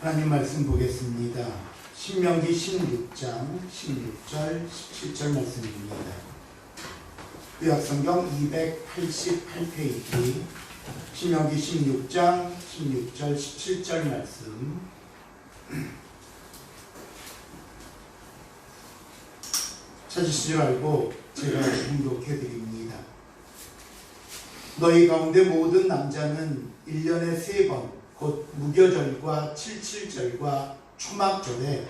하나님 말씀 보겠습니다. 신명기 16장 16절 17절 말씀입니다. 구약성경 288페이지 신명기 16장 16절 17절 말씀 찾으시지 말고 제가 공독해 드립니다. 너희 가운데 모든 남자는 1년에 3번 곧 무교절과 칠칠절과 초막절에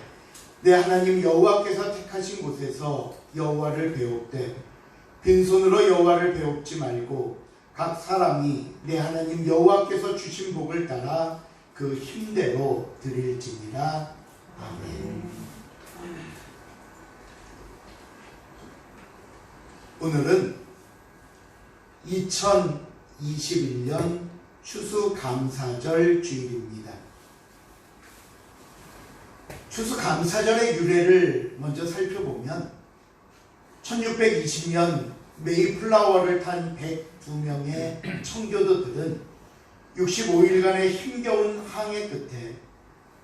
내 하나님 여호와께서 택하신 곳에서 여호와를 배웁되 빈손으로 여호와를 배웁지 말고 각 사람이 내 하나님 여호와께서 주신 복을 따라 그 힘대로 드릴지니라. 아멘. 오늘은 2021년 추수감사절 주일입니다. 추수감사절의 유래를 먼저 살펴보면 1620년 메이플라워를 탄 102명의 청교도들은 65일간의 힘겨운 항해 끝에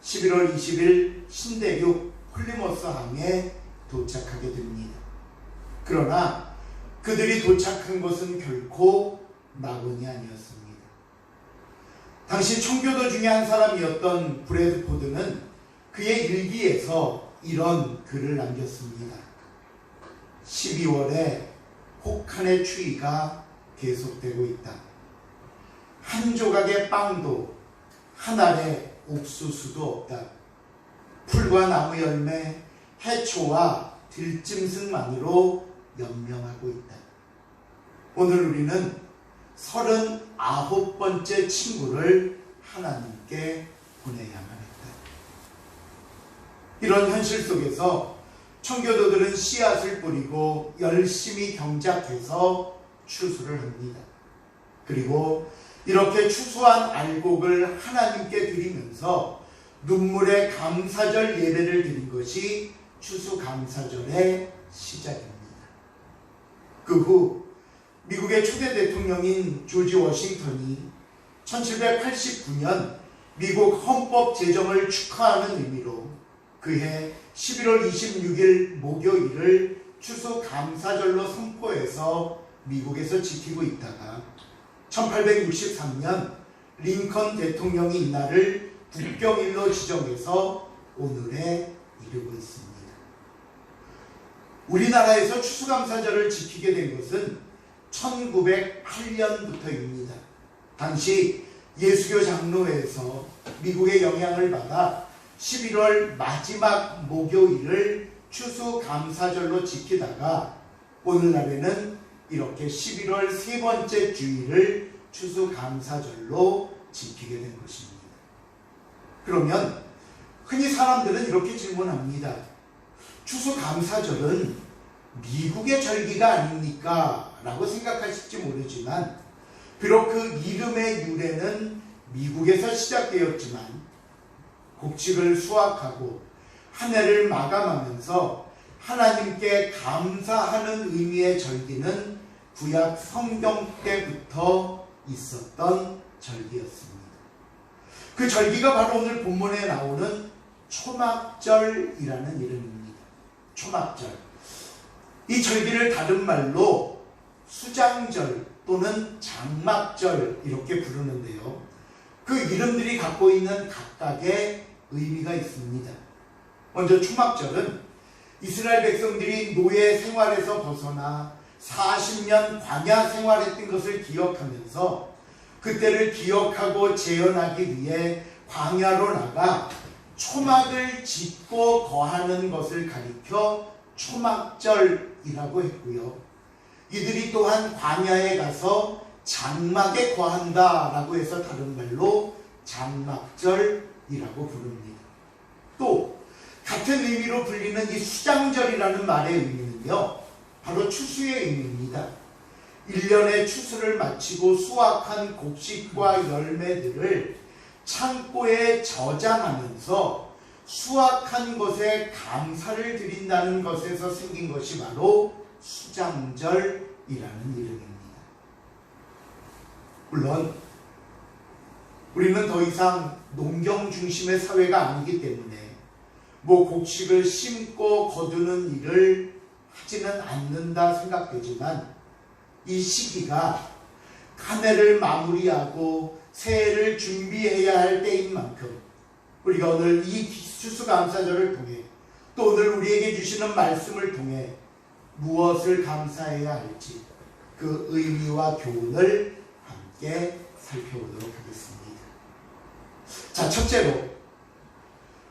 11월 20일 신대륙 홀리머스 항에 도착하게 됩니다. 그러나 그들이 도착한 것은 결코 낙원이 아니었습니다. 당시 청교도 중에 한 사람이었던 브래드포드는 그의 일기에서 이런 글을 남겼습니다. 12월에 혹한의 추위가 계속되고 있다. 한 조각의 빵도 한 알의 옥수수도 없다. 풀과 나무 열매, 해초와 들짐승만으로 연명하고 있다. 오늘 우리는 39번째 친구를 하나님께 보내야만 했다. 이런 현실 속에서 청교도들은 씨앗을 뿌리고 열심히 경작해서 추수를 합니다. 그리고 이렇게 추수한 알곡을 하나님께 드리면서 눈물의 감사절 예배를 드린 것이 추수감사절의 시작입니다. 그 후 미국의 초대 대통령인 조지 워싱턴이 1789년 미국 헌법 제정을 축하하는 의미로 그해 11월 26일 목요일을 추수감사절로 선포해서 미국에서 지키고 있다가 1863년 링컨 대통령이 이날을 국경일로 지정해서 오늘에 이르고 있습니다. 우리나라에서 추수감사절을 지키게 된 것은 1908년부터입니다. 당시 예수교 장로회에서 미국의 영향을 받아 11월 마지막 목요일을 추수감사절로 지키다가 오늘날에는 이렇게 11월 세 번째 주일을 추수감사절로 지키게 된 것입니다. 그러면 흔히 사람들은 이렇게 질문합니다. 추수감사절은 미국의 절기가 아닙니까? 라고 생각하실지 모르지만 비록 그 이름의 유래는 미국에서 시작되었지만 곡식을 수확하고 한 해를 마감하면서 하나님께 감사하는 의미의 절기는 구약 성경 때부터 있었던 절기였습니다. 그 절기가 바로 오늘 본문에 나오는 초막절이라는 이름입니다. 초막절. 이 절기를 다른 말로 수장절 또는 장막절 이렇게 부르는데요. 그 이름들이 갖고 있는 각각의 의미가 있습니다. 먼저 초막절은 이스라엘 백성들이 노예 생활에서 벗어나 40년 광야 생활했던 것을 기억하면서 그때를 기억하고 재현하기 위해 광야로 나가 초막을 짓고 거하는 것을 가리켜 초막절이라고 했고요. 이들이 또한 광야에 가서 장막에 거한다 라고 해서 다른 말로 장막절이라고 부릅니다. 또 같은 의미로 불리는 이 수장절이라는 말의 의미는요, 바로 추수의 의미입니다. 1년의 추수를 마치고 수확한 곡식과 열매들을 창고에 저장하면서 수확한 것에 감사를 드린다는 것에서 생긴 것이 바로 수장절이라는 이름입니다. 물론 우리는 더 이상 농경 중심의 사회가 아니기 때문에 곡식을 심고 거두는 일을 하지는 않는다 생각되지만, 이 시기가 한 해를 마무리하고 새해를 준비해야 할 때인 만큼 우리가 오늘 이 추수감사절을 통해, 또 오늘 우리에게 주시는 말씀을 통해 무엇을 감사해야 할지 그 의미와 교훈을 함께 살펴보도록 하겠습니다. 자, 첫째로,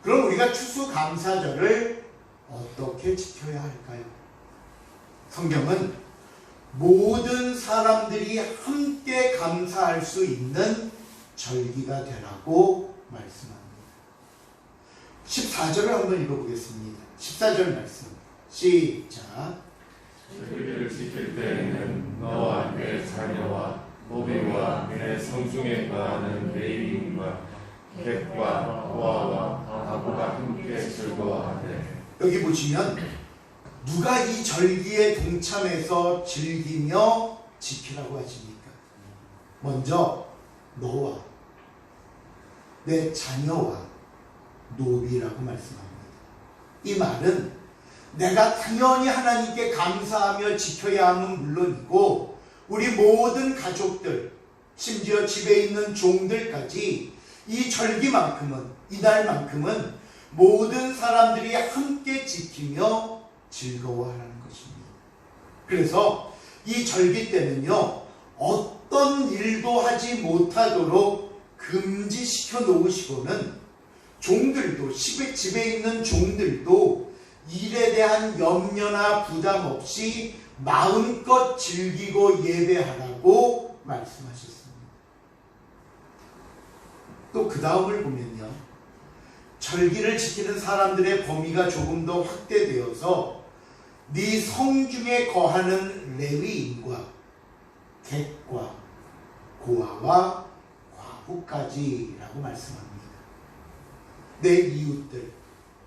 그럼 우리가 추수감사절을 어떻게 지켜야 할까요? 성경은 모든 사람들이 함께 감사할 수 있는 절기가 되라고 말씀합니다. 14절을 한번 읽어보겠습니다. 14절 말씀 시작. 절기를 지킬 때에는 너와 내 자녀와 노비와 내 성중에 거하는 레위인과 객과 고아와 과부가 함께 즐거워하되. 여기 보시면 누가 이 절기에 동참해서 즐기며 지키라고 하십니까? 먼저 너와 내 자녀와 노비라고 말씀합니다. 이 말은 내가 당연히 하나님께 감사하며 지켜야 함은 물론이고, 우리 모든 가족들, 심지어 집에 있는 종들까지 이 절기만큼은, 이날만큼은 모든 사람들이 함께 지키며 즐거워하라는 것입니다. 그래서 이 절기 때는요, 어떤 일도 하지 못하도록 금지시켜 놓으시고는 종들도, 집에 있는 종들도 일에 대한 염려나 부담 없이 마음껏 즐기고 예배하라고 말씀하셨습니다. 또 그 다음을 보면요, 절기를 지키는 사람들의 범위가 조금 더 확대되어서 네 성중에 거하는 레위인과 객과 고아와 과부까지라고 말씀합니다. 내 이웃들,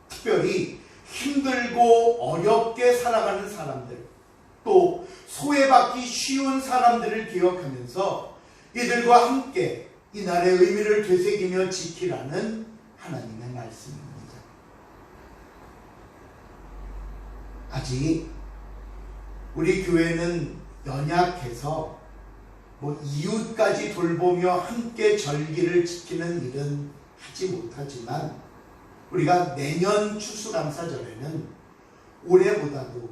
특별히 힘들고 어렵게 살아가는 사람들, 또 소외받기 쉬운 사람들을 기억하면서 이들과 함께 이날의 의미를 되새기며 지키라는 하나님의 말씀입니다. 아직 우리 교회는 연약해서 이웃까지 돌보며 함께 절기를 지키는 일은 하지 못하지만, 우리가 내년 추수감사절에는 올해보다도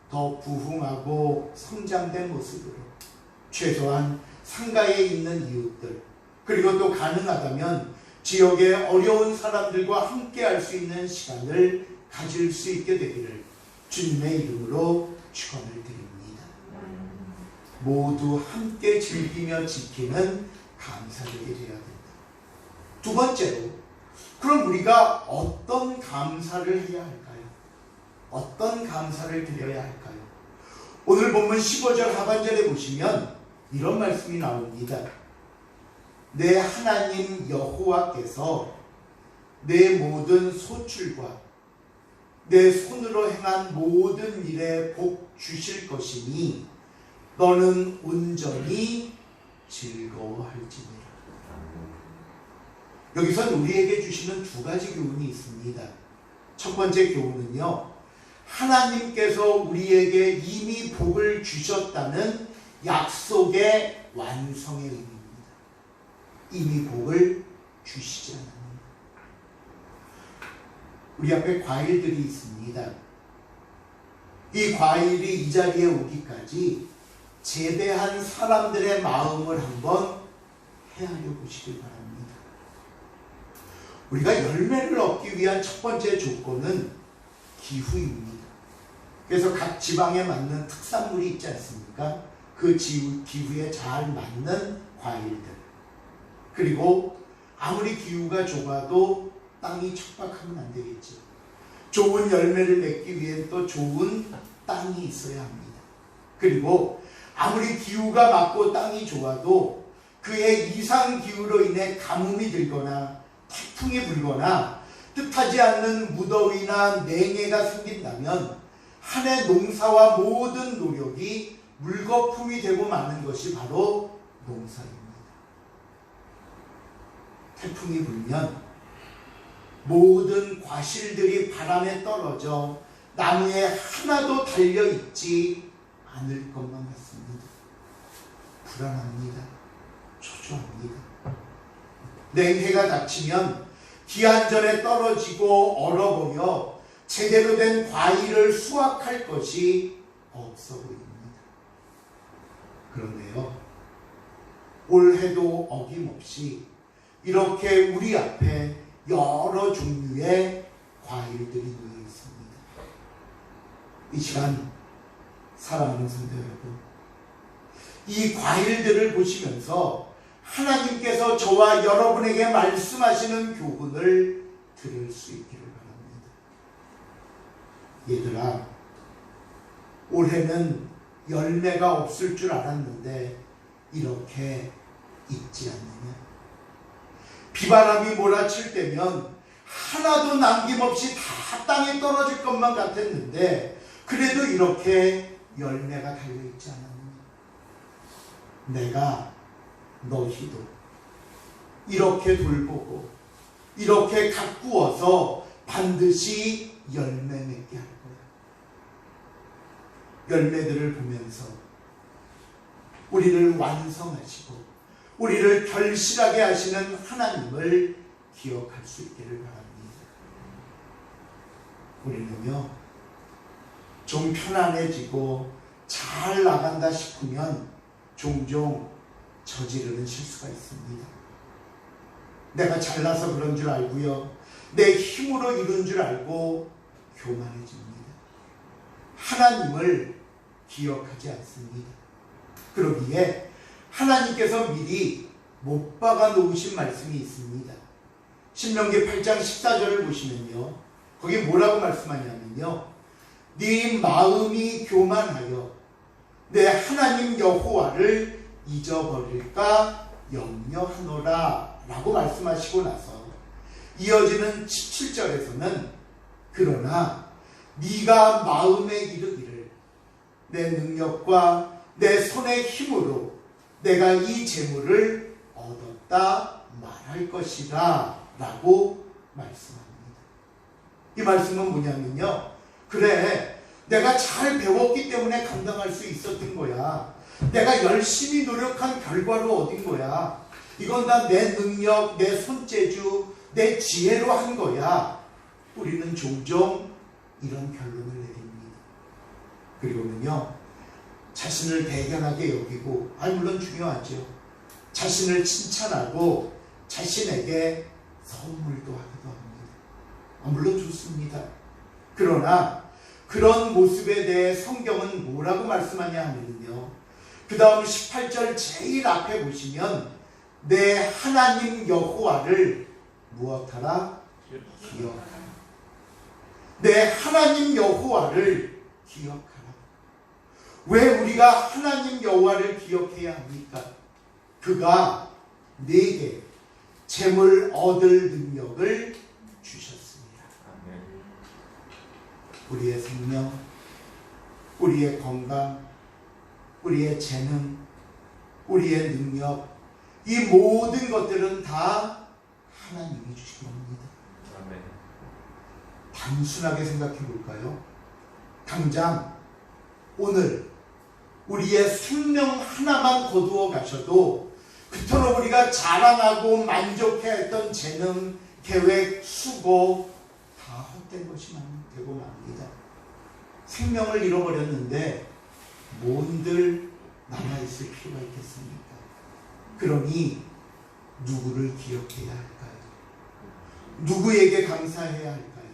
더 부흥하고 성장된 모습으로 최소한 상가에 있는 이웃들, 그리고 또 가능하다면 지역의 어려운 사람들과 함께 할 수 있는 시간을 가질 수 있게 되기를 주님의 이름으로 축원을 드립니다. 모두 함께 즐기며 지키는 감사절이 되어야 된다. 두 번째로, 그럼 우리가 어떤 감사를 해야 할까요? 어떤 감사를 드려야 할까요? 오늘 본문 15절 하반절에 보시면 이런 말씀이 나옵니다. 내 하나님 여호와께서 내 모든 소출과 내 손으로 행한 모든 일에 복 주실 것이니 너는 온전히 즐거워할지니라. 여기서 우리에게 주시는 두 가지 교훈이 있습니다. 첫 번째 교훈은요, 하나님께서 우리에게 이미 복을 주셨다는 약속의 완성의 의미입니다. 이미 복을 주시지 않았습니다. 우리 앞에 과일들이 있습니다. 이 과일이 이 자리에 오기까지 재배한 사람들의 마음을 한번 헤아려 보시길 바랍니다. 우리가 열매를 얻기 위한 첫 번째 조건은 기후입니다. 그래서 각 지방에 맞는 특산물이 있지 않습니까? 그 기후에 잘 맞는 과일들. 그리고 아무리 기후가 좁아도 땅이 척박하면 안 되겠죠. 좋은 열매를 맺기 위해 또 좋은 땅이 있어야 합니다. 그리고 아무리 기후가 맞고 땅이 좋아도 그의 이상 기후로 인해 가뭄이 들거나 태풍이 불거나 뜻하지 않는 무더위나 냉해가 생긴다면 한 해 농사와 모든 노력이 물거품이 되고 마는 것이 바로 농사입니다. 태풍이 불면 모든 과실들이 바람에 떨어져 나무에 하나도 달려있지 않을 것만 같습니다. 불안합니다. 초조합니다. 냉해가 닥치면 기한전에 떨어지고 얼어버려 제대로 된 과일을 수확할 것이 없어 보입니다. 그런데요, 올해도 어김없이 이렇게 우리 앞에 여러 종류의 과일들이 놓여 있습니다. 이 시간 사랑하는 성도 여러분, 이 과일들을 보시면서 하나님께서 저와 여러분에게 말씀하시는 교훈을 들을 수 있기를 바랍니다. 얘들아, 올해는 열매가 없을 줄 알았는데 이렇게 있지 않느냐? 비바람이 몰아칠 때면 하나도 남김없이 다 땅에 떨어질 것만 같았는데 그래도 이렇게 열매가 달려있지 않았느냐? 내가 너희도 이렇게 돌보고 이렇게 가꾸어서 반드시 열매 맺게 할 거야. 열매들을 보면서 우리를 완성하시고 우리를 결실하게 하시는 하나님을 기억할 수 있기를 바랍니다. 우리는요, 좀 편안해지고 잘 나간다 싶으면 종종 저지르는 실수가 있습니다. 내가 잘나서 그런 줄 알고요, 내 힘으로 이룬 줄 알고 교만해집니다. 하나님을 기억하지 않습니다. 그러기에 하나님께서 미리 못 박아 놓으신 말씀이 있습니다. 신명기 8장 14절을 보시면요, 거기 뭐라고 말씀하냐면요, 네 마음이 교만하여 내 하나님 여호와를 잊어버릴까 염려하노라 라고 말씀하시고 나서 이어지는 17절에서는 그러나 네가 마음에 이르기를 내 능력과 내 손의 힘으로 내가 이 재물을 얻었다 말할 것이다 라고 말씀합니다. 이 말씀은 뭐냐면요, 그래, 내가 잘 배웠기 때문에 감당할 수 있었던 거야. 내가 열심히 노력한 결과로 얻은 거야. 이건 다 내 능력, 내 손재주, 내 지혜로 한 거야. 우리는 종종 이런 결론을 내립니다. 그리고는요, 자신을 대견하게 여기고, 물론 중요하죠. 자신을 칭찬하고 자신에게 선물도 하기도 합니다. 물론 좋습니다. 그러나 그런 모습에 대해 성경은 뭐라고 말씀하냐 하면요, 그 다음 18절 제일 앞에 보시면 내 하나님 여호와를 무엇하라? 기억하라. 내 하나님 여호와를 기억하라. 왜 우리가 하나님 여호와를 기억해야 합니까? 그가 내게 재물 얻을 능력을 주셨습니다. 우리의 생명, 우리의 건강, 우리의 재능, 우리의 능력, 이 모든 것들은 다 하나님이 주신 겁니다. 단순하게 생각해 볼까요? 당장 오늘 우리의 생명 하나만 거두어 가셔도 그토록 우리가 자랑하고 만족해했던 재능, 계획, 수고 다 헛된 것이 되고 맙니다. 생명을 잃어버렸는데 뭔들 남아있을 필요가 있겠습니까? 그러니 누구를 기억해야 할까요? 누구에게 감사해야 할까요?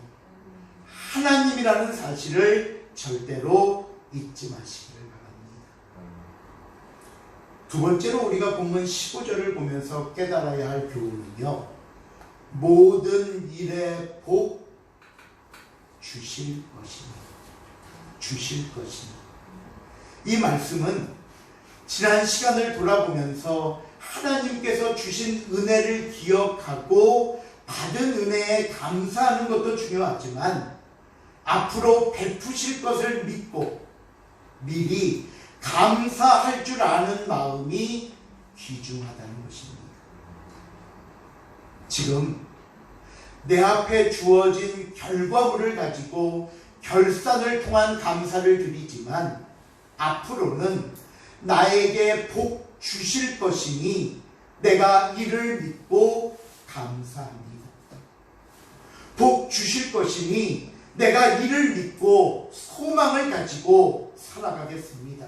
하나님이라는 사실을 절대로 잊지 마시기를 바랍니다. 두 번째로 우리가 본문 15절을 보면서 깨달아야 할 교훈은요, 모든 일에 복 주실 것이니 주실 것이니. 이 말씀은 지난 시간을 돌아보면서 하나님께서 주신 은혜를 기억하고 받은 은혜에 감사하는 것도 중요하지만 앞으로 베푸실 것을 믿고 미리 감사할 줄 아는 마음이 귀중하다는 것입니다. 지금 내 앞에 주어진 결과물을 가지고 결산을 통한 감사를 드리지만 앞으로는 나에게 복 주실 것이니 내가 이를 믿고 감사합니다. 복 주실 것이니 내가 이를 믿고 소망을 가지고 살아가겠습니다.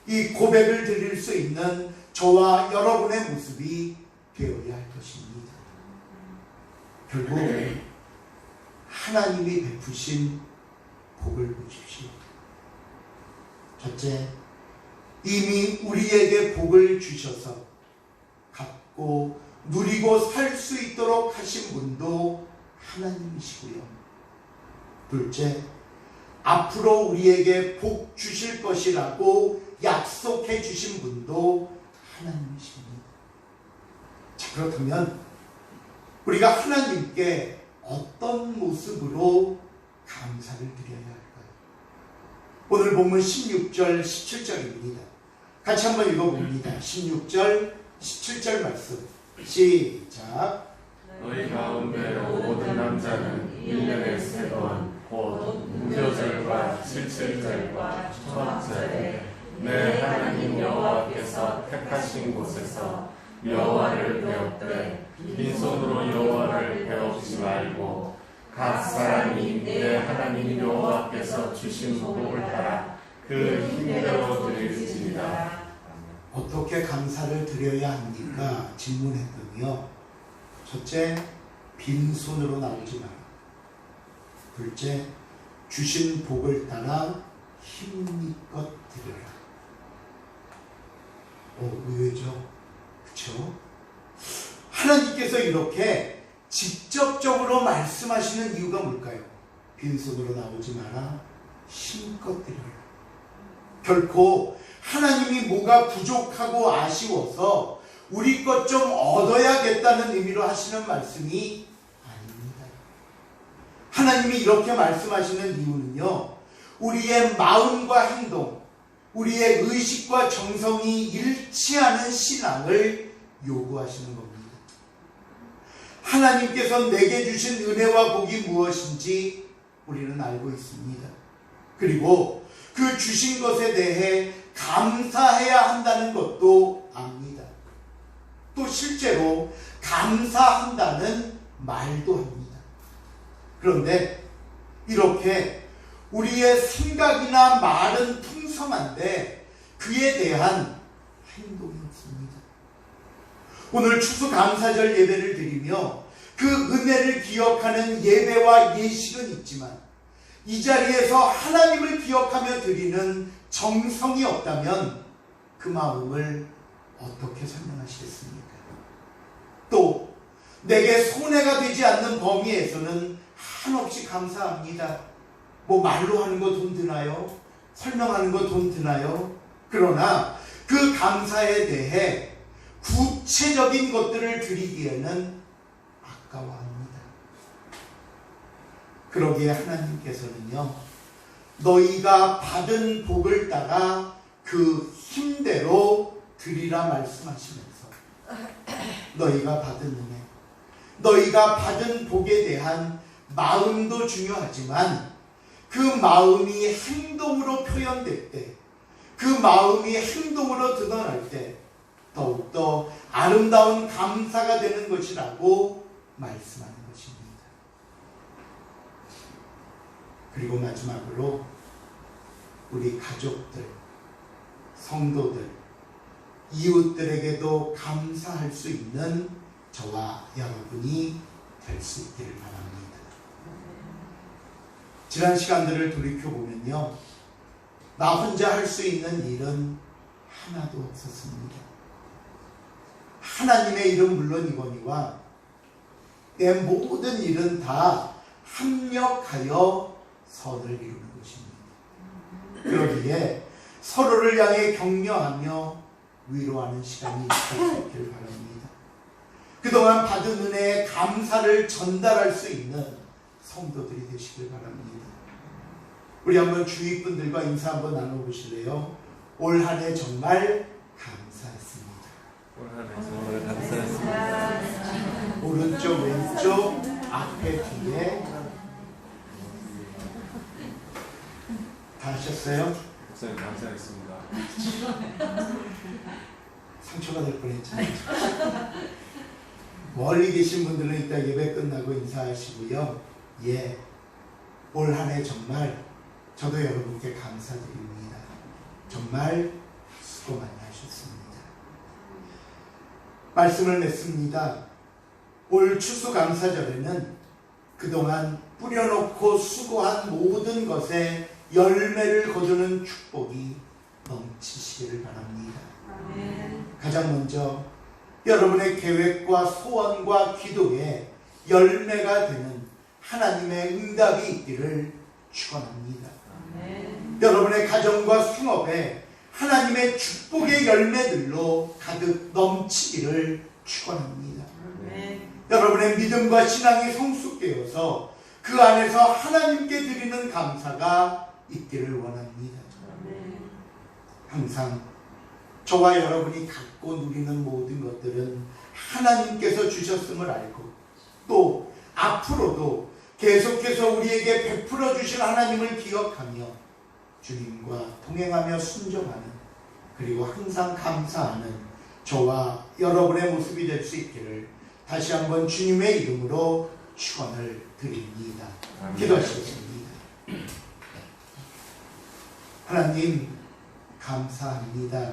이 고백을 드릴 수 있는 저와 여러분의 모습이 되어야 할 것입니다. 결국 하나님이 베푸신 복을 보십시오. 첫째, 이미 우리에게 복을 주셔서 갖고 누리고 살 수 있도록 하신 분도 하나님이시고요. 둘째, 앞으로 우리에게 복 주실 것이라고 약속해 주신 분도 하나님이십니다. 자, 그렇다면 우리가 하나님께 어떤 모습으로 감사를 드려야 할까요? 오늘 본문 16절, 17절입니다. 같이 한번 읽어봅니다. 16절, 17절 말씀 시작. 너희 가운데 모든 남자는 1년에 3번 곧 무교절과 칠칠절과 초막절에 내 하나님 여호와께서 택하신 곳에서 여호와를 배웁되 빈손으로 여호와를 배우지 말고 각 사람이 내 하나님 여호와께서 주신 복을 따라 그 힘대로 드릴지니라. 어떻게 감사를 드려야 합니까? 질문했더니요. 첫째, 빈손으로 나오지 마라. 둘째, 주신 복을 따라 힘껏 드려라. 의외죠? 그렇죠? 하나님께서 이렇게 직접적으로 말씀하시는 이유가 뭘까요? 빈손으로 나오지 마라. 힘껏 드려라. 결코 하나님이 뭐가 부족하고 아쉬워서 우리 것 좀 얻어야겠다는 의미로 하시는 말씀이 아닙니다. 하나님이 이렇게 말씀하시는 이유는요, 우리의 마음과 행동, 우리의 의식과 정성이 일치하는 신앙을 요구하시는 겁니다. 하나님께서 내게 주신 은혜와 복이 무엇인지 우리는 알고 있습니다. 그리고 그 주신 것에 대해 감사해야 한다는 것도 압니다. 또 실제로 감사한다는 말도 합니다. 그런데 이렇게 우리의 생각이나 말은 풍성한데 그에 대한 행동이 없습니다. 오늘 추수감사절 예배를 드리며 그 은혜를 기억하는 예배와 예식은 있지만 이 자리에서 하나님을 기억하며 드리는 정성이 없다면 그 마음을 어떻게 설명하시겠습니까? 또 내게 손해가 되지 않는 범위에서는 한없이 감사합니다. 뭐 말로 하는 거 돈 드나요? 설명하는 거 돈 드나요? 그러나 그 감사에 대해 구체적인 것들을 드리기에는 아까워합니다. 그러기에 하나님께서는요, 너희가 받은 복을 따라 그 힘대로 드리라 말씀하시면서 너희가 받은 은혜, 너희가 받은 복에 대한 마음도 중요하지만 그 마음이 행동으로 표현될 때, 그 마음이 행동으로 드러날 때 더욱더 아름다운 감사가 되는 것이라고 말씀하는 것입니다. 그리고 마지막으로 우리 가족들, 성도들, 이웃들에게도 감사할 수 있는 저와 여러분이 될 수 있기를 바랍니다. 지난 시간들을 돌이켜보면요, 나 혼자 할 수 있는 일은 하나도 없었습니다. 하나님의 일은 물론이거니와 내 모든 일은 다 합력하여 선을 이루는 것입니다. 그러기에 서로를 향해 격려하며 위로하는 시간이 있었길 바랍니다. 그동안 받은 은혜에 감사를 전달할 수 있는 성도들이 되시길 바랍니다. 우리 한번 주위 분들과 인사 한번 나눠보실래요? 올 한 해 정말 감사했습니다. 올 한 해 정말 감사했습니다. 오른쪽 왼쪽 앞에 뒤에 다 하셨어요? 목사님 감사했습니다. 상처가 될 뻔했잖아요. 멀리 계신 분들은 이따 예배 끝나고 인사하시고요. 예, 올 한 해 정말 저도 여러분께 감사드립니다. 정말 수고 많이 하셨습니다. 말씀을 맺습니다. 올 추수감사절에는 그동안 뿌려놓고 수고한 모든 것에 열매를 거두는 축복이 넘치시기를 바랍니다. 가장 먼저 여러분의 계획과 소원과 기도에 열매가 되는 하나님의 응답이 있기를 축원합니다. 여러분의 가정과 승업에 하나님의 축복의 열매들로 가득 넘치기를 축원합니다. 여러분의 믿음과 신앙이 성숙되어서 그 안에서 하나님께 드리는 감사가 있기를 원합니다. 항상 저와 여러분이 갖고 누리는 모든 것들은 하나님께서 주셨음을 알고 또 앞으로도 계속해서 우리에게 베풀어 주실 하나님을 기억하며 주님과 동행하며 순종하는 그리고 항상 감사하는 저와 여러분의 모습이 될 수 있기를 다시 한번 주님의 이름으로 축원을 드립니다. 기도하시겠습니다. 하나님 감사합니다.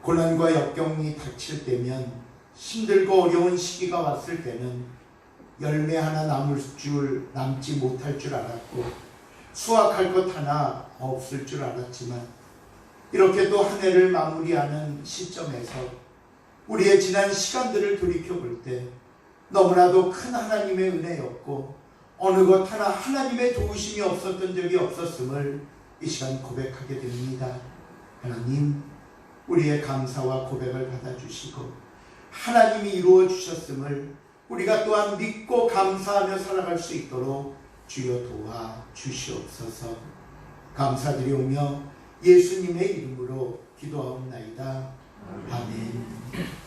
고난과 역경이 닥칠 때면 힘들고 어려운 시기가 왔을 때는 열매 하나 남지 못할 줄 알았고 수확할 것 하나 없을 줄 알았지만 이렇게 또 한 해를 마무리하는 시점에서 우리의 지난 시간들을 돌이켜볼 때 너무나도 큰 하나님의 은혜였고 어느 것 하나 하나님의 도우심이 없었던 적이 없었음을 이 시간 고백하게 됩니다. 하나님 우리의 감사와 고백을 받아주시고 하나님이 이루어 주셨음을 우리가 또한 믿고 감사하며 살아갈 수 있도록 주여 도와 주시옵소서. 감사드리오며 예수님의 이름으로 기도하옵나이다. 아멘.